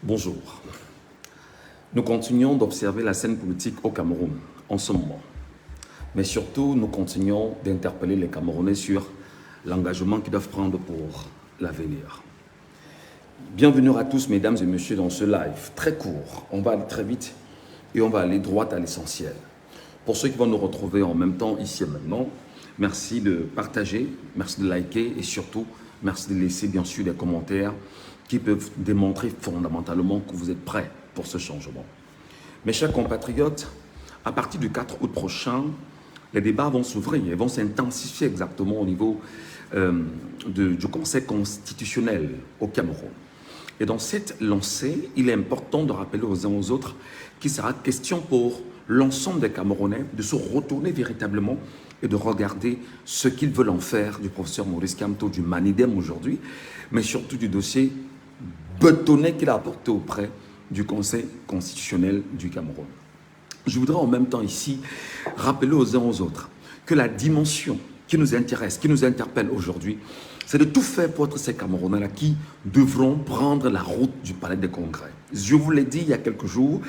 Bonjour. Nous continuons d'observer la scène politique au Cameroun en ce moment. Mais surtout, nous continuons d'interpeller les Camerounais sur l'engagement qu'ils doivent prendre pour l'avenir. Bienvenue à tous, mesdames et messieurs, dans ce live très court. On va aller très vite et on va aller droit à l'essentiel. Pour ceux qui vont nous retrouver en même temps, ici et maintenant, merci de partager, merci de liker et surtout, merci de laisser bien sûr des commentaires qui peuvent démontrer fondamentalement que vous êtes prêts pour ce changement. Mes chers compatriotes, à partir du 4 août prochain, les débats vont s'ouvrir et vont s'intensifier exactement au niveau du Conseil constitutionnel au Cameroun. Et dans cette lancée, il est important de rappeler aux uns aux autres qu'il sera question pour l'ensemble des Camerounais de se retourner véritablement et de regarder ce qu'ils veulent en faire du professeur Maurice Kamto, du Manidem aujourd'hui, mais surtout du dossier bétonné qu'il a apporté auprès du Conseil constitutionnel du Cameroun. Je voudrais en même temps ici rappeler aux uns aux autres que la dimension qui nous intéresse, qui nous interpelle aujourd'hui, c'est de tout faire pour être ces Camerounais-là qui devront prendre la route du palais des congrès. Je vous l'ai dit il y a quelques jours,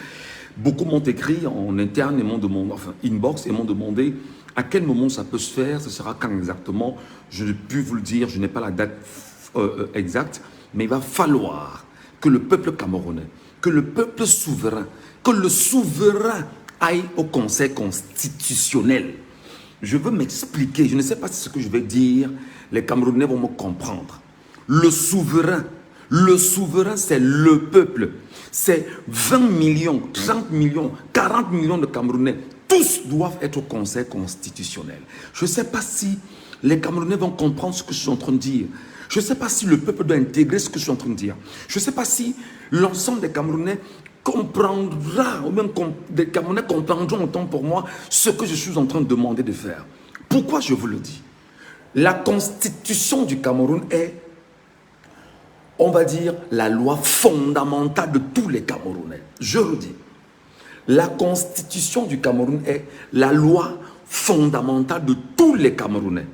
beaucoup m'ont écrit en interne et m'ont demandé, enfin inbox, et m'ont demandé à quel moment ça peut se faire, ce sera quand exactement. Je ne puis vous le dire, je n'ai pas la date exacte, mais il va falloir que le peuple camerounais, que le peuple souverain, que le souverain aille au Conseil constitutionnel. Je veux m'expliquer, je ne sais pas si ce que je vais dire, les Camerounais vont me comprendre. Le souverain, c'est le peuple. C'est 20 millions, 30 millions, 40 millions de Camerounais. Tous doivent être au Conseil constitutionnel. Je ne sais pas si les Camerounais vont comprendre ce que je suis en train de dire. Je ne sais pas si le peuple doit intégrer ce que je suis en train de dire. Je ne sais pas si l'ensemble des Camerounais comprendra, ou même des Camerounais comprendront autant pour moi ce que je suis en train de demander de faire. Pourquoi je vous le dis? La constitution du Cameroun est, on va dire, la loi fondamentale de tous les Camerounais. Je le dis. La constitution du Cameroun est la loi fondamentale de tous les Camerounais.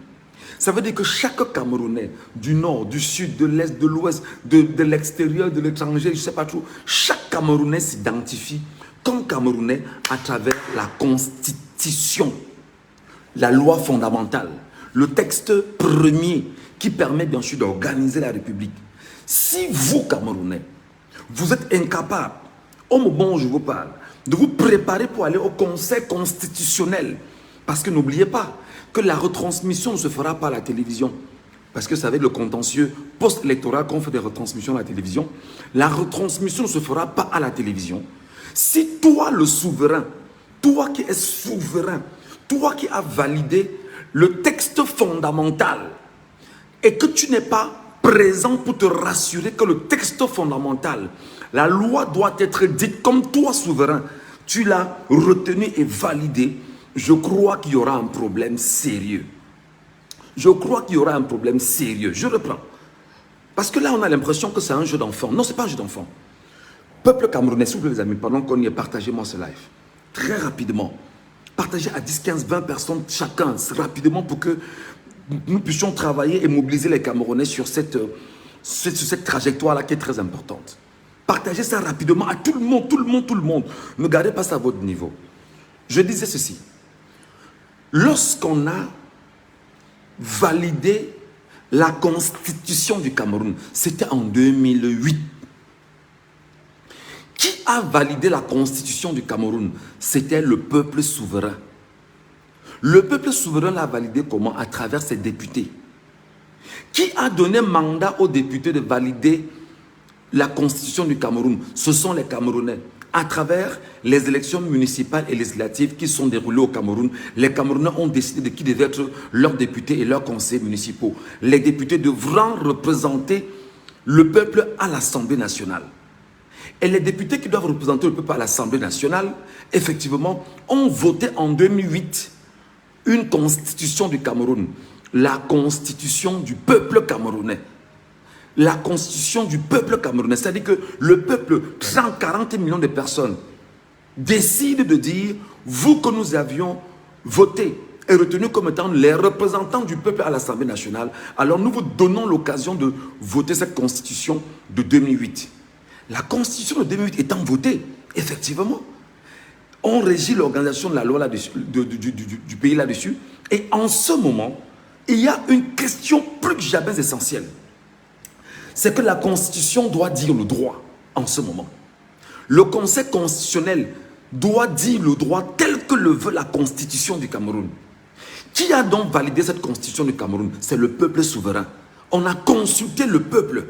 Ça veut dire que chaque Camerounais, du nord, du sud, de l'est, de l'ouest, de l'extérieur, de l'étranger, je ne sais pas trop, chaque Camerounais s'identifie comme Camerounais à travers la constitution, la loi fondamentale, le texte premier qui permet bien sûr d'organiser la République. Si vous, Camerounais, vous êtes incapables, au moment où je vous parle, de vous préparer pour aller au Conseil constitutionnel, parce que n'oubliez pas que la retransmission ne se fera pas à la télévision, parce que ça va être le contentieux post-électoral qu'on fait des retransmissions à la télévision. La retransmission ne se fera pas à la télévision. Si toi, le souverain, toi qui es souverain, toi qui as validé le texte fondamental et que tu n'es pas présent pour te rassurer que le texte fondamental, la loi doit être dite comme toi, souverain, tu l'as retenu et validé, je crois qu'il y aura un problème sérieux. Je crois qu'il y aura un problème sérieux. Je reprends. Parce que là, on a l'impression que c'est un jeu d'enfant. Non, ce n'est pas un jeu d'enfant. Peuple camerounais, s'il vous plaît, les amis, pendant qu'on y est, partagez-moi ce live. Très rapidement. Partagez à 10, 15, 20 personnes chacun, rapidement, pour que nous puissions travailler et mobiliser les Camerounais sur cette trajectoire-là qui est très importante. Partagez ça rapidement à tout le monde, tout le monde, tout le monde. Ne gardez pas ça à votre niveau. Je disais ceci. Lorsqu'on a validé la constitution du Cameroun, c'était en 2008. Qui a validé la constitution du Cameroun? C'était le peuple souverain. Le peuple souverain l'a validé comment? À travers ses députés. Qui a donné mandat aux députés de valider la constitution du Cameroun? Ce sont les Camerounais. À travers les élections municipales et législatives qui sont déroulées au Cameroun, les Camerounais ont décidé de qui devaient être leurs députés et leurs conseillers municipaux. Les députés devront représenter le peuple à l'Assemblée nationale. Et les députés qui doivent représenter le peuple à l'Assemblée nationale, effectivement, ont voté en 2008 une constitution du Cameroun, la constitution du peuple camerounais. La constitution du peuple camerounais, c'est-à-dire que le peuple, 140 millions de personnes, décide de dire, vous que nous avions voté et retenu comme étant les représentants du peuple à l'Assemblée nationale, alors nous vous donnons l'occasion de voter cette constitution de 2008. La constitution de 2008 étant votée, effectivement, on régit l'organisation de la loi là-dessus, du pays là-dessus. Et en ce moment, il y a une question plus que jamais essentielle. C'est que la constitution doit dire le droit en ce moment. Le Conseil constitutionnel doit dire le droit tel que le veut la constitution du Cameroun. Qui a donc validé cette constitution du Cameroun? C'est le peuple souverain. On a consulté le peuple.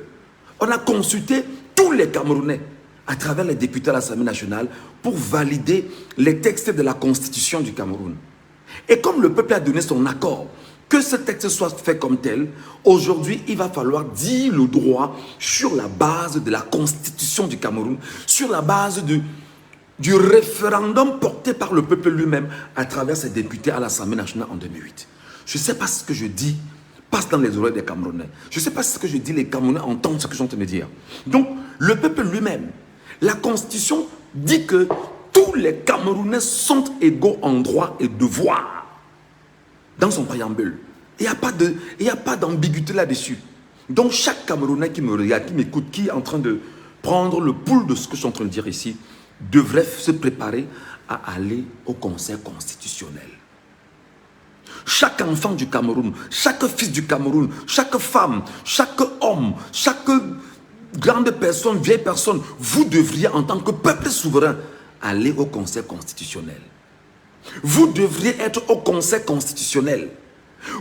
On a consulté tous les Camerounais à travers les députés à l'Assemblée nationale pour valider les textes de la constitution du Cameroun. Et comme le peuple a donné son accord que ce texte soit fait comme tel, aujourd'hui, il va falloir dire le droit sur la base de la constitution du Cameroun, sur la base du référendum porté par le peuple lui-même à travers ses députés à l'Assemblée nationale en 2008. Je ne sais pas ce que je dis passe dans les oreilles des Camerounais. Je ne sais pas ce que je dis, les Camerounais entendent ce que je suis en train de dire. Donc, le peuple lui-même, la Constitution dit que tous les Camerounais sont égaux en droit et devoir. Dans son préambule. Il n'y a pas d'ambiguïté là-dessus. Donc, chaque Camerounais qui me regarde, qui m'écoute, qui est en train de prendre le pouls de ce que je suis en train de dire ici, devrait se préparer à aller au Conseil constitutionnel. Chaque enfant du Cameroun, chaque fils du Cameroun, chaque femme, chaque homme, chaque grande personne, vieille personne, vous devriez en tant que peuple souverain aller au Conseil constitutionnel. Vous devriez être au Conseil constitutionnel.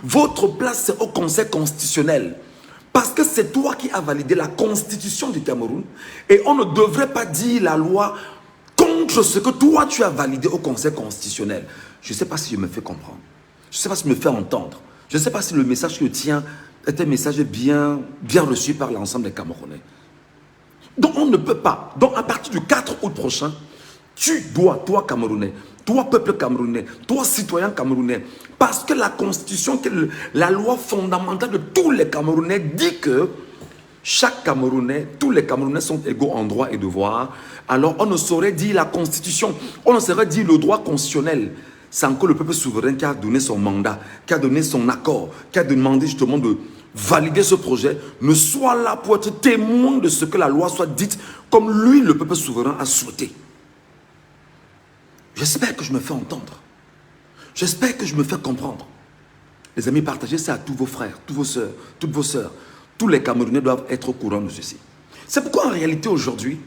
Votre place c'est au Conseil constitutionnel. Parce que c'est toi qui as validé la constitution du Cameroun et on ne devrait pas dire la loi contre ce que toi tu as validé au Conseil constitutionnel. Je ne sais pas si je me fais comprendre. Je ne sais pas si je me fais entendre. Je ne sais pas si le message que je tiens est un message bien reçu par l'ensemble des Camerounais. Donc on ne peut pas. Donc à partir du 4 août prochain, tu dois, toi Camerounais, toi peuple camerounais, toi citoyen camerounais, parce que la constitution, la loi fondamentale de tous les Camerounais dit que chaque Camerounais, tous les Camerounais sont égaux en droit et devoir. Alors on ne saurait dire la constitution, on ne saurait dire le droit constitutionnel. C'est encore le peuple souverain qui a donné son mandat, qui a donné son accord, qui a demandé justement de valider ce projet, ne soit là pour être témoin de ce que la loi soit dite comme lui, le peuple souverain, a souhaité. J'espère que je me fais entendre. J'espère que je me fais comprendre. Les amis, partagez ça à tous vos frères, tous vos soeurs, toutes vos soeurs. Tous les Camerounais doivent être au courant de ceci. C'est pourquoi en réalité aujourd'hui,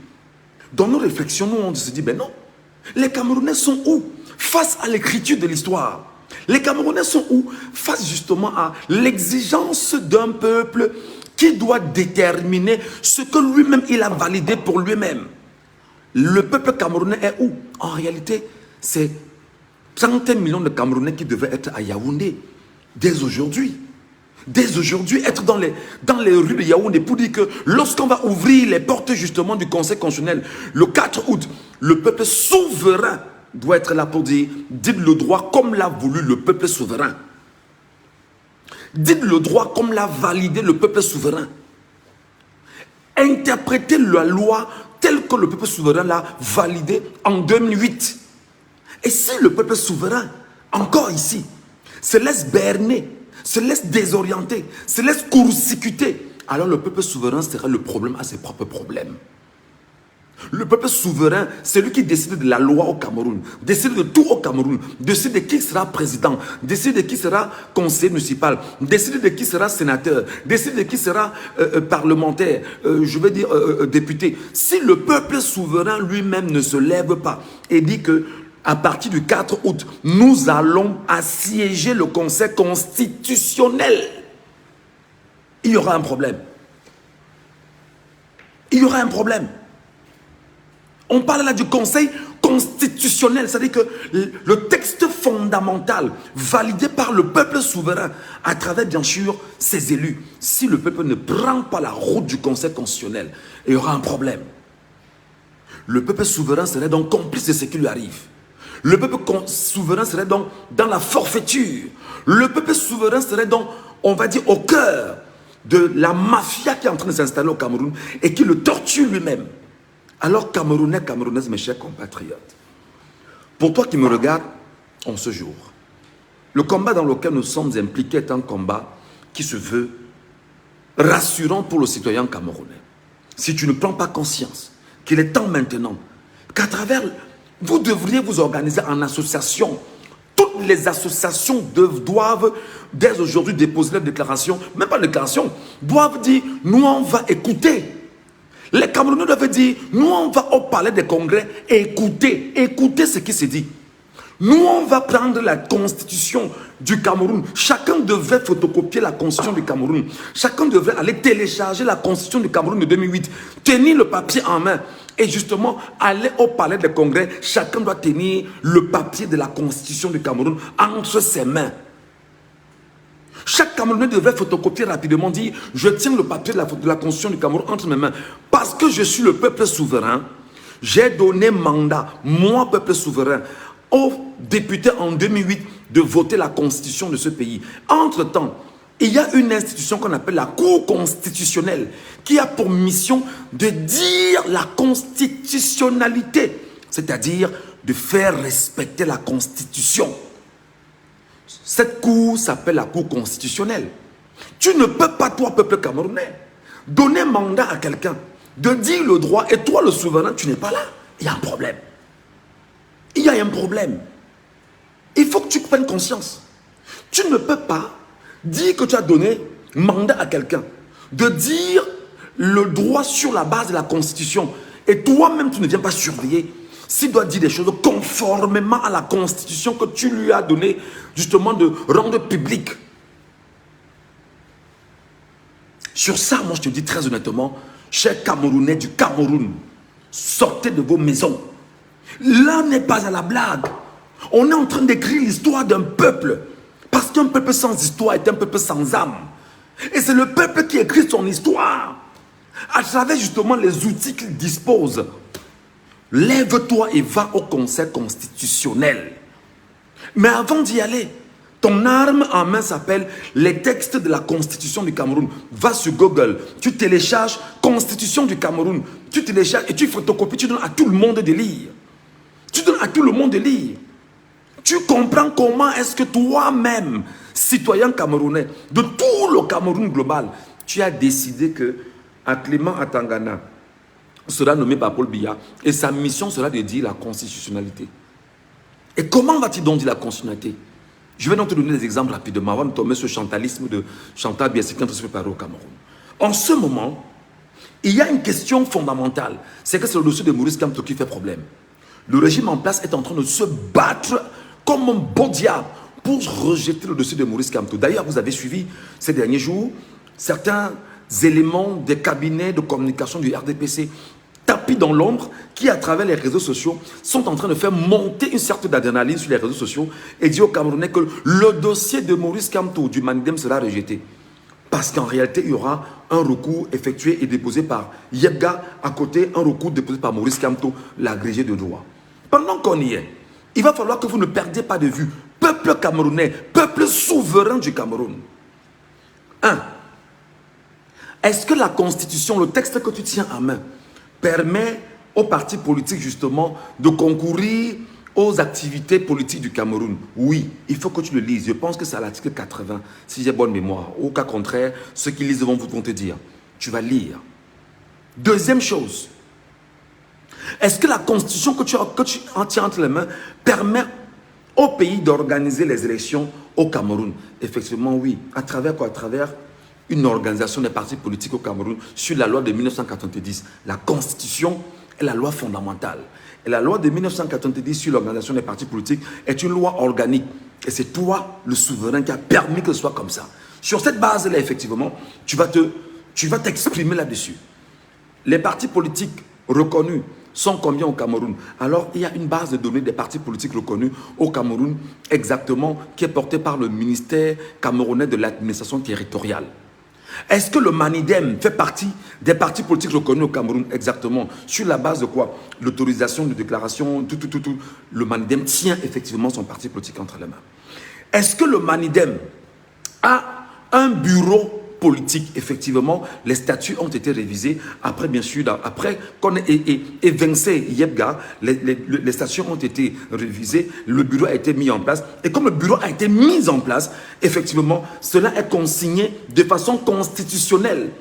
dans nos réflexions, nous on se dit, ben non, les Camerounais sont où? Face à l'écriture de l'histoire. Les Camerounais sont où? Face justement à l'exigence d'un peuple qui doit déterminer ce que lui-même il a validé pour lui-même. Le peuple camerounais est où? En réalité, c'est 31 millions de Camerounais qui devaient être à Yaoundé dès aujourd'hui. Dès aujourd'hui, être dans les rues de Yaoundé pour dire que lorsqu'on va ouvrir les portes justement du Conseil constitutionnel le 4 août, le peuple souverain doit être là pour dire, dites le droit comme l'a voulu le peuple souverain. Dites le droit comme l'a validé le peuple souverain. Interprétez la loi telle que le peuple souverain l'a validée en 2008. Et si le peuple souverain, encore ici, se laisse berner, se laisse désorienter, se laisse court-circuiter, alors le peuple souverain sera le problème à ses propres problèmes. Le peuple souverain, c'est lui qui décide de la loi au Cameroun, décide de tout au Cameroun, décide de qui sera président, décide de qui sera conseiller municipal, décide de qui sera sénateur, décide de qui sera parlementaire, je veux dire député. Si le peuple souverain lui-même ne se lève pas et dit que à partir du 4 août, nous allons assiéger le Conseil constitutionnel, il y aura un problème. Il y aura un problème. On parle là du Conseil constitutionnel, c'est-à-dire que le texte fondamental validé par le peuple souverain à travers bien sûr ses élus. Si le peuple ne prend pas la route du Conseil constitutionnel, il y aura un problème. Le peuple souverain serait donc complice de ce qui lui arrive. Le peuple souverain serait donc dans la forfaiture. Le peuple souverain serait donc, on va dire, au cœur de la mafia qui est en train de s'installer au Cameroun et qui le torture lui-même. Alors, Camerounais, Camerounaises, mes chers compatriotes, pour toi qui me regardes en ce jour, le combat dans lequel nous sommes impliqués est un combat qui se veut rassurant pour le citoyen camerounais. Si tu ne prends pas conscience, qu'il est temps maintenant qu'à travers, vous devriez vous organiser en association. Toutes les associations doivent, dès aujourd'hui, déposer leur déclaration, même pas déclaration, doivent dire, nous on va écouter. Les Camerounais doivent dire, nous on va au palais des congrès et écouter ce qui se dit. Nous on va prendre la constitution du Cameroun. Chacun devrait photocopier la constitution du Cameroun. Chacun devrait aller télécharger la constitution du Cameroun de 2008. Tenir le papier en main. Et justement, aller au palais des congrès. Chacun doit tenir le papier de la constitution du Cameroun entre ses mains. Chaque Camerounais devrait photocopier rapidement, dire je tiens le papier de la constitution du Cameroun entre mes mains. Parce que je suis le peuple souverain, j'ai donné mandat, moi peuple souverain, aux députés en 2008 de voter la constitution de ce pays. Entre-temps, il y a une institution qu'on appelle la Cour constitutionnelle qui a pour mission de dire la constitutionnalité, c'est-à-dire de faire respecter la constitution. Cette cour s'appelle la Cour constitutionnelle. Tu ne peux pas, toi, peuple camerounais, donner mandat à quelqu'un de dire le droit et toi, le souverain, tu n'es pas là. Il y a un problème. Il y a un problème. Il faut que tu prennes conscience. Tu ne peux pas dire que tu as donné mandat à quelqu'un de dire le droit sur la base de la Constitution et toi-même, tu ne viens pas surveiller s'il doit dire des choses conformément à la Constitution que tu lui as donné justement de rendre public. Sur ça, moi je te dis très honnêtement, chers Camerounais du Cameroun, sortez de vos maisons. Là n'est pas à la blague. On est en train d'écrire l'histoire d'un peuple. Parce qu'un peuple sans histoire est un peuple sans âme. Et c'est le peuple qui écrit son histoire. À travers justement les outils qu'il dispose. Lève-toi et va au Conseil constitutionnel. Mais avant d'y aller, ton arme en main s'appelle les textes de la Constitution du Cameroun. Va sur Google, tu télécharges Constitution du Cameroun. Tu télécharges et tu photocopies, tu donnes à tout le monde de lire. Tu donnes à tout le monde de lire. Tu comprends comment est-ce que toi-même, citoyen camerounais, de tout le Cameroun global, tu as décidé que Clément Atangana sera nommé par Paul Biya et sa mission sera de dire la constitutionnalité. Et comment va-t-il donc dire la constitutionnalité? Je vais donc te donner des exemples rapidement avant de tomber sur le chantalisme de Chantal Biya qui se prépare au Cameroun. En ce moment, il y a une question fondamentale. C'est que c'est le dossier de Maurice Kamto qui fait problème. Le régime en place est en train de se battre comme un bon diable pour rejeter le dossier de Maurice Kamto. D'ailleurs, vous avez suivi ces derniers jours certains éléments des cabinets de communication du RDPC tapis dans l'ombre qui, à travers les réseaux sociaux, sont en train de faire monter une sorte d'adrénaline sur les réseaux sociaux et dire aux Camerounais que le dossier de Maurice Kamto du Manidem sera rejeté. Parce qu'en réalité, il y aura un recours effectué et déposé par Yebga, à côté, un recours déposé par Maurice Kamto, l'agrégé de droit. Pendant qu'on y est, il va falloir que vous ne perdiez pas de vue, peuple camerounais, peuple souverain du Cameroun. 1. Est-ce que la Constitution, le texte que tu tiens en main, permet aux partis politiques justement de concourir aux activités politiques du Cameroun? Oui, il faut que tu le lises. Je pense que c'est à l'article 80, si j'ai bonne mémoire. Au cas contraire, ceux qui lisent vont te dire. Tu vas lire. Deuxième chose, est-ce que la Constitution que tu tiens entre les mains permet au pays d'organiser les élections au Cameroun? Effectivement, oui. À travers quoi? À travers une organisation des partis politiques au Cameroun sur la loi de 1990. La Constitution est la loi fondamentale. Et la loi de 1990 sur l'organisation des partis politiques est une loi organique. Et c'est toi, le souverain, qui a permis que ce soit comme ça. Sur cette base-là, effectivement, tu vas t'exprimer là-dessus. Les partis politiques reconnus sont combien au Cameroun? Alors, il y a une base de données des partis politiques reconnus au Cameroun, exactement, qui est portée par le ministère camerounais de l'administration territoriale. Est-ce que le Manidem fait partie des partis politiques reconnus au Cameroun? Exactement. Sur la base de quoi? L'autorisation de déclaration, tout. Le Manidem tient effectivement son parti politique entre les mains. Est-ce que le Manidem a un bureau politique? Effectivement, les statuts ont été révisés. Après, bien sûr, après qu'on ait évincé Yebga, les statuts ont été révisés, le bureau a été mis en place. Et comme le bureau a été mis en place, effectivement, cela est consigné de façon constitutionnelle.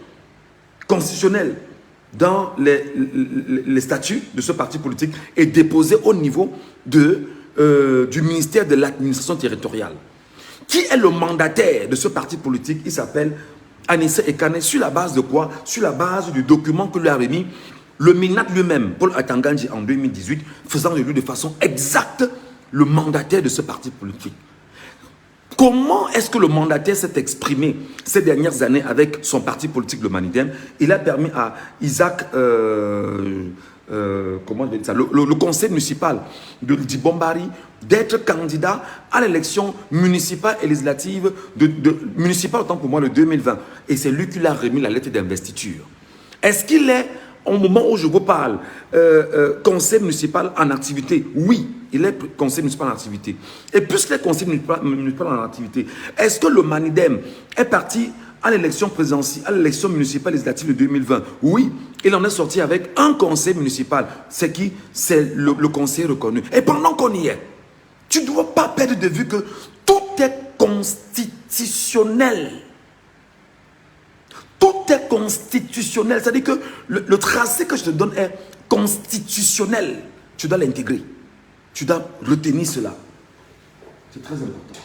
dans les statuts de ce parti politique est déposé au niveau du ministère de l'administration territoriale. Qui est le mandataire de ce parti politique? Il s'appelle Anissé Ekane. Sur la base de quoi? Sur la base du document que lui a remis le MINAT lui-même, Paul Atanganji, en 2018, faisant de lui de façon exacte le mandataire de ce parti politique. Comment est-ce que le mandataire s'est exprimé ces dernières années avec son parti politique, le Manidem? Il a permis à Isaac, comment je vais dire ça, le conseil municipal de Dibombari d'être candidat à l'élection municipale et législative, municipale autant pour moi, le 2020. Et c'est lui qui lui a remis la lettre d'investiture. Est-ce qu'il est, au moment où je vous parle, conseil municipal en activité? Oui, il est conseil municipal en activité. Et puisqu'il est conseil municipal en activité, est-ce que le Manidem est parti à l'élection présidentielle, à l'élection municipale législative de 2020? Oui, il en est sorti avec un conseil municipal. C'est qui? C'est le conseil reconnu. Et pendant qu'on y est, tu ne dois pas perdre de vue que tout est constitutionnel. Tout est constitutionnel. C'est-à-dire que le tracé que je te donne est constitutionnel. Tu dois l'intégrer. Tu dois retenir cela. C'est très important.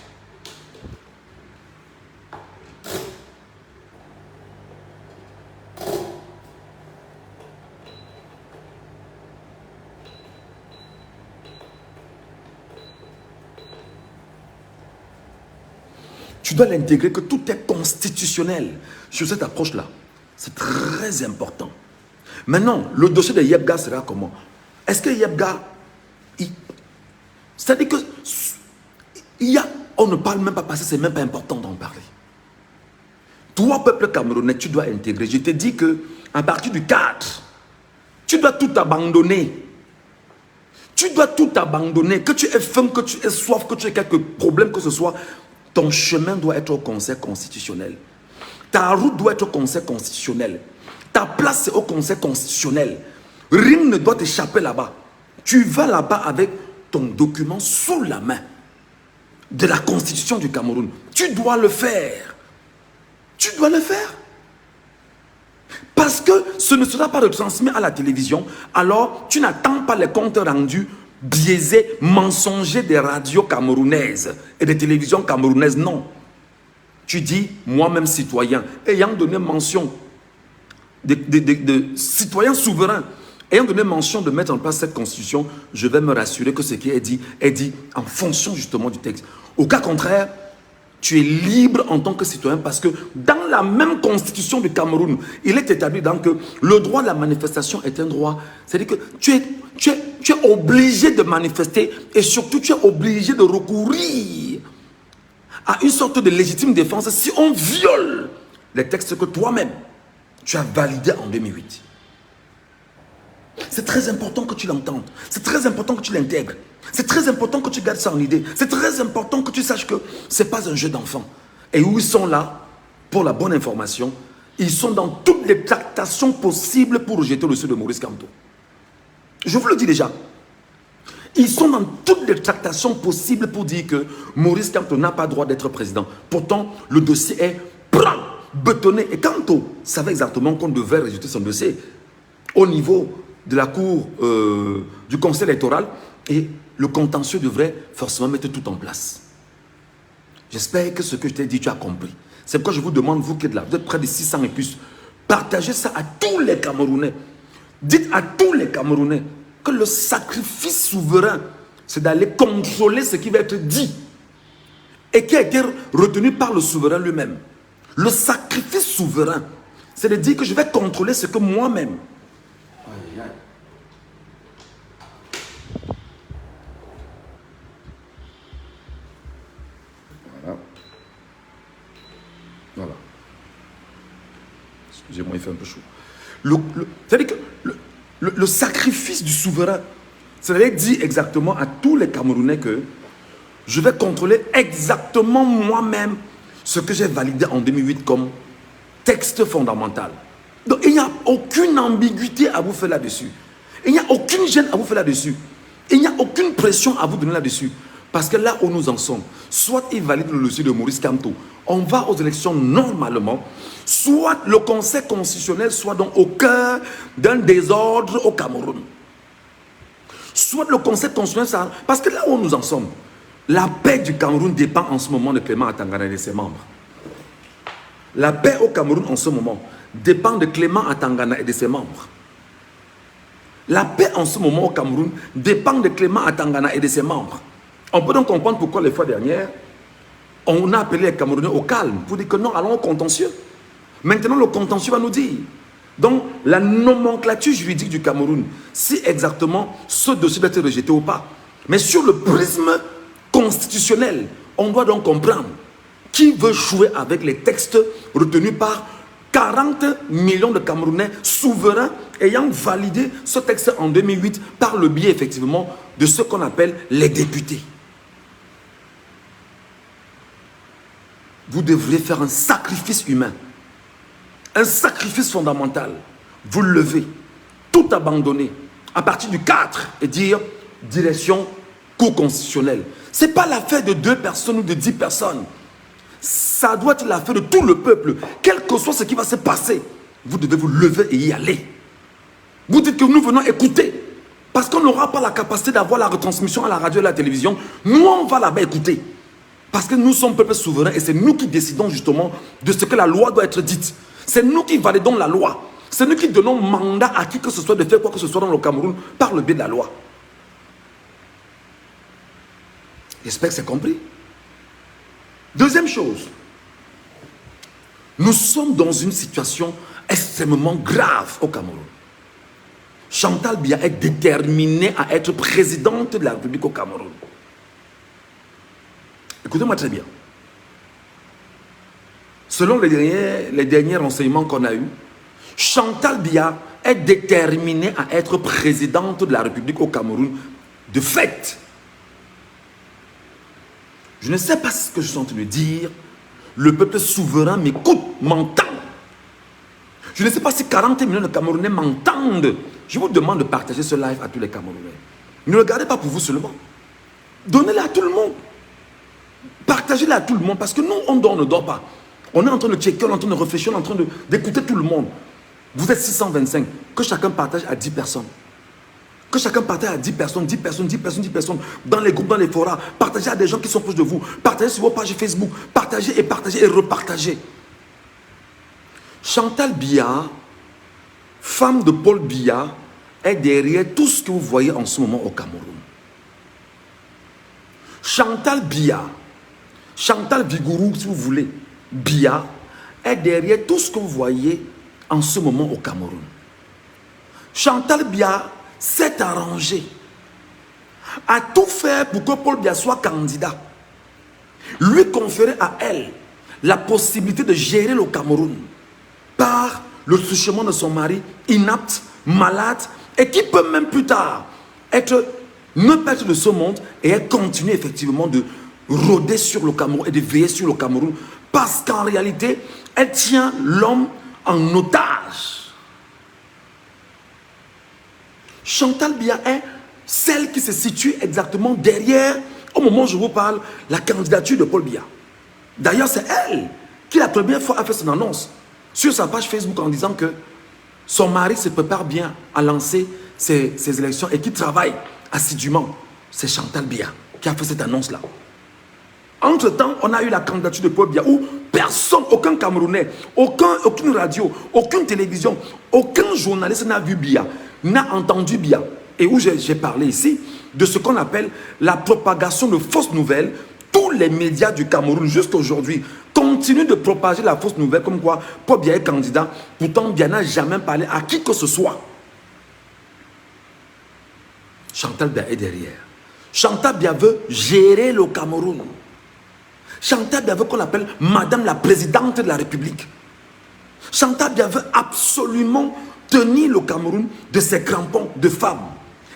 Tu dois l'intégrer, que tout est constitutionnel sur cette approche-là. C'est très important. Maintenant, le dossier de Yebga sera comment? Est-ce que Yebga... C'est-à-dire que... on ne parle même pas parce que c'est même pas important d'en parler. Toi, peuple camerounais, tu dois intégrer. Je te dis que à partir du 4, tu dois tout abandonner. Tu dois tout abandonner. Que tu aies faim, que tu aies soif, que tu aies quelques problèmes que ce soit... Ton chemin doit être au Conseil constitutionnel. Ta route doit être au Conseil constitutionnel. Ta place est au Conseil constitutionnel. Rien ne doit t'échapper là-bas. Tu vas là-bas avec ton document sous la main de la Constitution du Cameroun. Tu dois le faire. Tu dois le faire. Parce que ce ne sera pas retransmis à la télévision, alors tu n'attends pas les comptes rendus biaisé, mensonger des radios camerounaises et des télévisions camerounaises. Non. Tu dis, moi-même citoyen, ayant donné mention de citoyen souverain, ayant donné mention de mettre en place cette constitution, je vais me rassurer que ce qui est dit en fonction justement du texte. Au cas contraire, tu es libre en tant que citoyen parce que dans la même constitution du Cameroun, il est établi donc que le droit de la manifestation est un droit. C'est-à-dire que tu es obligé de manifester et surtout tu es obligé de recourir à une sorte de légitime défense si on viole les textes que toi-même tu as validés en 2008. C'est très important que tu l'entendes. C'est très important que tu l'intègres. C'est très important que tu gardes ça en idée. C'est très important que tu saches que ce n'est pas un jeu d'enfant. Et où ils sont là, pour la bonne information, ils sont dans toutes les tractations possibles pour rejeter le dossier de Maurice Kamto. Je vous le dis déjà. Ils sont dans toutes les tractations possibles pour dire que Maurice Kamto n'a pas droit d'être président. Pourtant, le dossier est bétonné. Et Kamto savait exactement qu'on devait rejeter son dossier au niveau de la cour du conseil électoral et le contentieux devrait forcément mettre tout en place. J'espère que ce que je t'ai dit, tu as compris. C'est pourquoi je vous demande, vous qui êtes là, vous êtes près de 600 et plus, partagez ça à tous les Camerounais. Dites à tous les Camerounais que le sacrifice souverain, c'est d'aller contrôler ce qui va être dit et qui a été retenu par le souverain lui-même. Le sacrifice souverain, c'est de dire que je vais contrôler ce que moi-même. Voilà. Excusez-moi, il fait un peu chaud. C'est-à-dire que le sacrifice du souverain, c'est-à-dire dire exactement à tous les Camerounais que je vais contrôler exactement moi-même ce que j'ai validé en 2008 comme texte fondamental. Donc il n'y a aucune ambiguïté à vous faire là-dessus. Il n'y a aucune gêne à vous faire là-dessus. Il n'y a aucune pression à vous donner là-dessus. Parce que là où nous en sommes, soit ils valident le dossier de Maurice Kamto, on va aux élections normalement, soit le Conseil constitutionnel soit donc au cœur d'un désordre au Cameroun. Soit le Conseil constitutionnel, parce que là où nous en sommes, la paix du Cameroun dépend en ce moment de Clément Atangana et de ses membres. La paix au Cameroun en ce moment dépend de Clément Atangana et de ses membres. La paix en ce moment au Cameroun dépend de Clément Atangana et de ses membres. On peut donc comprendre pourquoi les fois dernières, on a appelé les Camerounais au calme pour dire que non, allons au contentieux. Maintenant, le contentieux va nous dire. Donc, la nomenclature juridique du Cameroun, si exactement ce dossier doit être rejeté ou pas. Mais sur le prisme constitutionnel, on doit donc comprendre qui veut jouer avec les textes retenus par 40 millions de Camerounais souverains ayant validé ce texte en 2008 par le biais effectivement de ce qu'on appelle les députés. Vous devriez faire un sacrifice humain, un sacrifice fondamental. Vous levez, tout abandonner à partir du 4 et dire direction Cour constitutionnelle. Ce n'est pas l'affaire de 2 personnes ou de 10 personnes. Ça doit être l'affaire de tout le peuple. Quel que soit ce qui va se passer, vous devez vous lever et y aller. Vous dites que nous venons écouter. Parce qu'on n'aura pas la capacité d'avoir la retransmission à la radio et à la télévision. Nous, on va là-bas écouter. Parce que nous sommes peuple souverain et c'est nous qui décidons justement de ce que la loi doit être dite. C'est nous qui validons la loi. C'est nous qui donnons mandat à qui que ce soit de faire quoi que ce soit dans le Cameroun par le biais de la loi. J'espère que c'est compris. Deuxième chose, nous sommes dans une situation extrêmement grave au Cameroun. Chantal Biya est déterminée à être présidente de la République au Cameroun. Écoutez-moi très bien. Selon les derniers renseignements qu'on a eus, Chantal Biya est déterminée à être présidente de la République au Cameroun de fait. Je ne sais pas ce que je suis en train de dire. Le peuple souverain m'écoute, m'entend. Je ne sais pas si 40 millions de Camerounais m'entendent. Je vous demande de partager ce live à tous les Camerounais. Ne le regardez pas pour vous seulement. Donnez-le à tout le monde. Partagez-le à tout le monde parce que nous, on ne dort pas. On est en train de checker, on est en train de réfléchir, on est en train d'écouter tout le monde. Vous êtes 625. Que chacun partage à 10 personnes. Que chacun partage à 10 personnes, 10 personnes, 10 personnes, 10 personnes, dans les groupes, dans les forats. Partagez à des gens qui sont proches de vous. Partagez sur vos pages Facebook. Partagez et repartagez. Chantal Biya, femme de Paul Biya, est derrière tout ce que vous voyez en ce moment au Cameroun. Chantal Biya, Chantal Vigourou, si vous voulez, Biya, est derrière tout ce que vous voyez en ce moment au Cameroun. Chantal Biya s'est arrangé à tout faire pour que Paul Biya soit candidat. Lui conférer à elle la possibilité de gérer le Cameroun par le truchement de son mari inapte, malade et qui peut même plus tard ne pas être de ce monde et elle continue effectivement de rôder sur le Cameroun et de veiller sur le Cameroun parce qu'en réalité, elle tient l'homme en otage. Chantal Biya est celle qui se situe exactement derrière, au moment où je vous parle, la candidature de Paul Biya. D'ailleurs, c'est elle qui la première fois a fait son annonce sur sa page Facebook en disant que son mari se prépare bien à lancer ses élections et qui travaille assidûment. C'est Chantal Biya qui a fait cette annonce-là. Entre-temps, on a eu la candidature de Paul Biya où personne, aucun Camerounais, aucune radio, aucune télévision, aucun journaliste n'a vu Biya, n'a entendu Biya. Et où j'ai parlé ici de ce qu'on appelle la propagation de fausses nouvelles. Tous les médias du Cameroun, jusqu'à aujourd'hui, continuent de propager la fausse nouvelle comme quoi Paul Biya est candidat. Pourtant, Biya n'a jamais parlé à qui que ce soit. Chantal Biya est derrière. Chantal Biya veut gérer le Cameroun. Chantal Biya veut qu'on l'appelle Madame la Présidente de la République. Chantal Biya veut absolument tenir le Cameroun de ses crampons de femmes.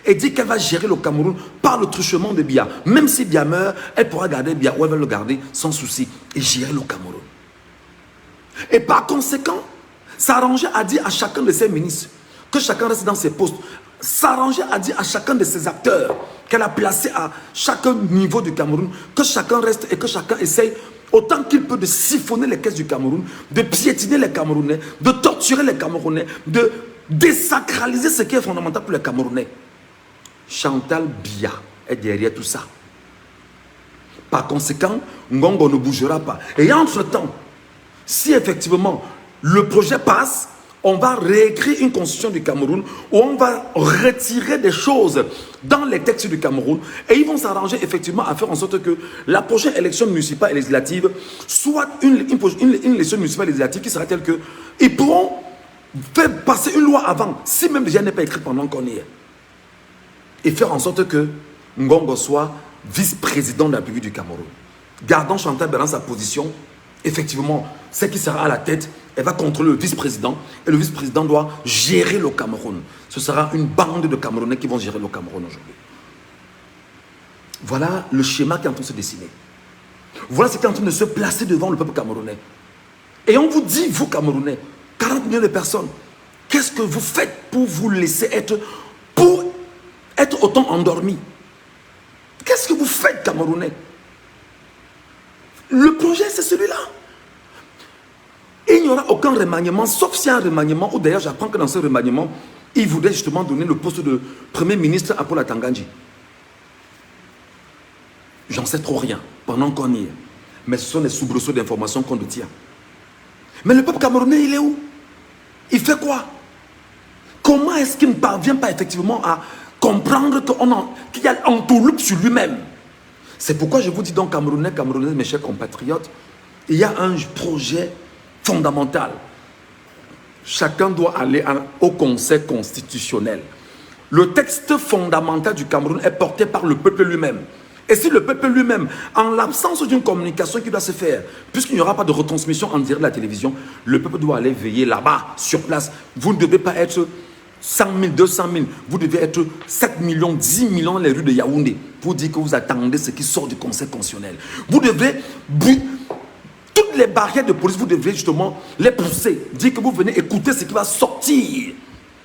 Et dit qu'elle va gérer le Cameroun par le truchement de Biya. Même si Biya meurt, elle pourra garder Biya ou elle va le garder sans souci et gérer le Cameroun. Et par conséquent, s'arranger à dire à chacun de ses ministres que chacun reste dans ses postes, s'arranger à dire à chacun de ses acteurs qu'elle a placés à chaque niveau du Cameroun, que chacun reste et que chacun essaye autant qu'il peut de siphonner les caisses du Cameroun, de piétiner les Camerounais, de torturer les Camerounais, de désacraliser ce qui est fondamental pour les Camerounais. Chantal Biya est derrière tout ça. Par conséquent, Ngongo ne bougera pas. Et entre-temps, si effectivement le projet passe, on va réécrire une constitution du Cameroun où on va retirer des choses dans les textes du Cameroun et ils vont s'arranger effectivement à faire en sorte que la prochaine élection municipale et législative soit une élection municipale et législative qui sera telle que ils pourront faire passer une loi avant, si même déjà n'est pas écrit pendant qu'on y est, et faire en sorte que Ngongo soit vice-président de la République du Cameroun. Gardant Chantal Biya dans sa position, effectivement, celle qui sera à la tête, elle va contrôler le vice-président et le vice-président doit gérer le Cameroun. Ce sera une bande de Camerounais qui vont gérer le Cameroun aujourd'hui. Voilà le schéma qui est en train de se dessiner. Voilà ce qui est en train de se placer devant le peuple camerounais. Et on vous dit, vous Camerounais, 40 millions de personnes, qu'est-ce que vous faites pour vous laisser être, pour être autant endormis? Qu'est-ce que vous faites, Camerounais? Le projet, c'est celui-là. Il n'y aura aucun remaniement, sauf s'il y a un remaniement, ou d'ailleurs j'apprends que dans ce remaniement, il voudrait justement donner le poste de Premier ministre à Paul Atangandji. J'en sais trop rien, pendant qu'on y est. Mais ce sont des soubresauts d'informations qu'on détient. Mais le peuple camerounais, il est où? Il fait quoi? Comment est-ce qu'il ne parvient pas effectivement à comprendre qu'il y a un entourloupe sur lui-même? C'est pourquoi je vous dis donc, Camerounais, Camerounaises, mes chers compatriotes, il y a un projet fondamental. Chacun doit aller au Conseil constitutionnel. Le texte fondamental du Cameroun est porté par le peuple lui-même. Et si le peuple lui-même, en l'absence d'une communication qui doit se faire, puisqu'il n'y aura pas de retransmission en direct de la télévision, le peuple doit aller veiller là-bas, sur place. Vous ne devez pas être 100 000, 200 000, vous devez être 7 millions, 10 millions dans les rues de Yaoundé pour dire que vous attendez ce qui sort du Conseil constitutionnel. Vous devez, toutes les barrières de police, vous devez justement les pousser, dire que vous venez écouter ce qui va sortir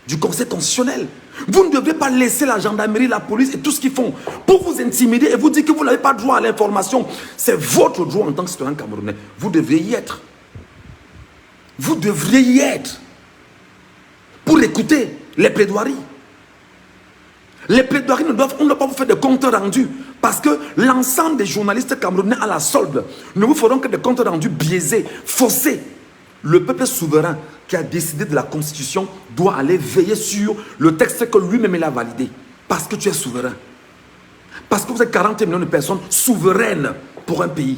du Conseil constitutionnel. Vous ne devez pas laisser la gendarmerie, la police et tout ce qu'ils font pour vous intimider et vous dire que vous n'avez pas droit à l'information. C'est votre droit en tant que citoyen camerounais. Vous devriez y être. Vous devriez y être pour écouter les plaidoiries. Les plaidoiries on ne doit pas vous faire de comptes rendus parce que l'ensemble des journalistes camerounais à la solde ne vous feront que des comptes rendus biaisés, faussés. Le peuple souverain qui a décidé de la Constitution doit aller veiller sur le texte que lui-même il a validé. Parce que tu es souverain. Parce que vous êtes 40 millions de personnes souveraines pour un pays.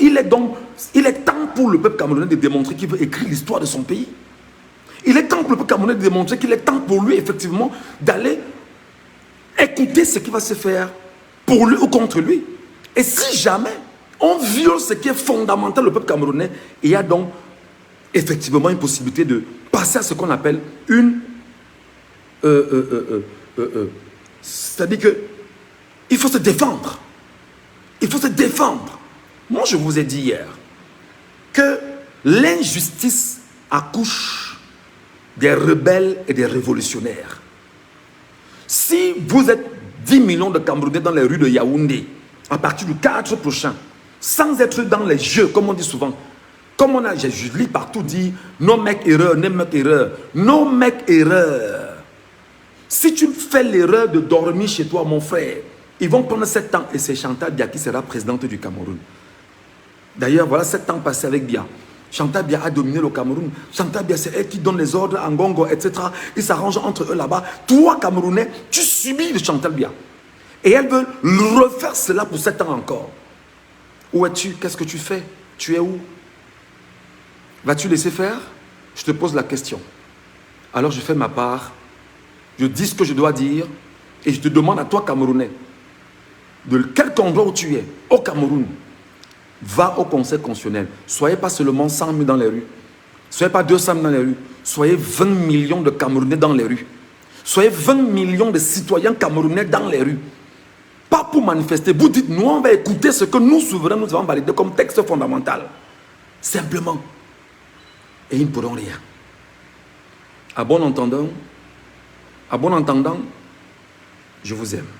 Il est temps pour le peuple camerounais de démontrer qu'il veut écrire l'histoire de son pays. Il est temps pour le peuple camerounais de démontrer qu'il est temps pour lui, effectivement, d'aller écouter ce qui va se faire pour lui ou contre lui. Et si jamais on viole ce qui est fondamental au peuple camerounais, il y a donc effectivement une possibilité de passer à ce qu'on appelle une... c'est-à-dire que il faut se défendre. Il faut se défendre. Moi, je vous ai dit hier que l'injustice accouche des rebelles et des révolutionnaires. Si vous êtes 10 millions de Camerounais dans les rues de Yaoundé, à partir du 4 prochain, sans être dans les jeux, comme on dit souvent, comme je lis partout dit, no make erreur, no make erreur, no make erreur. Si tu fais l'erreur de dormir chez toi, mon frère, ils vont prendre 7 ans et c'est Chantal Biya qui sera présidente du Cameroun. D'ailleurs, voilà 7 ans passés avec Biya. Chantal Biya a dominé le Cameroun. Chantal Biya, c'est elle qui donne les ordres à Ngongo, etc. Ils s'arrangent entre eux là-bas. Toi, Camerounais, tu subis de Chantal Biya. Et elle veut refaire cela pour 7 ans encore. Où es-tu? Qu'est-ce que tu fais? Tu es où? Vas-tu laisser faire? Je te pose la question. Alors je fais ma part. Je dis ce que je dois dire. Et je te demande à toi, Camerounais, de quel endroit où tu es, au Cameroun, va au Conseil constitutionnel. Soyez pas seulement 100 000 dans les rues. Soyez pas 200 000 dans les rues. Soyez 20 millions de Camerounais dans les rues. Soyez 20 millions de citoyens camerounais dans les rues. Pas pour manifester. Vous dites, nous, on va écouter ce que nous, souverains, nous avons validé comme texte fondamental. Simplement. Et ils ne pourront rien. à bon entendant, je vous aime.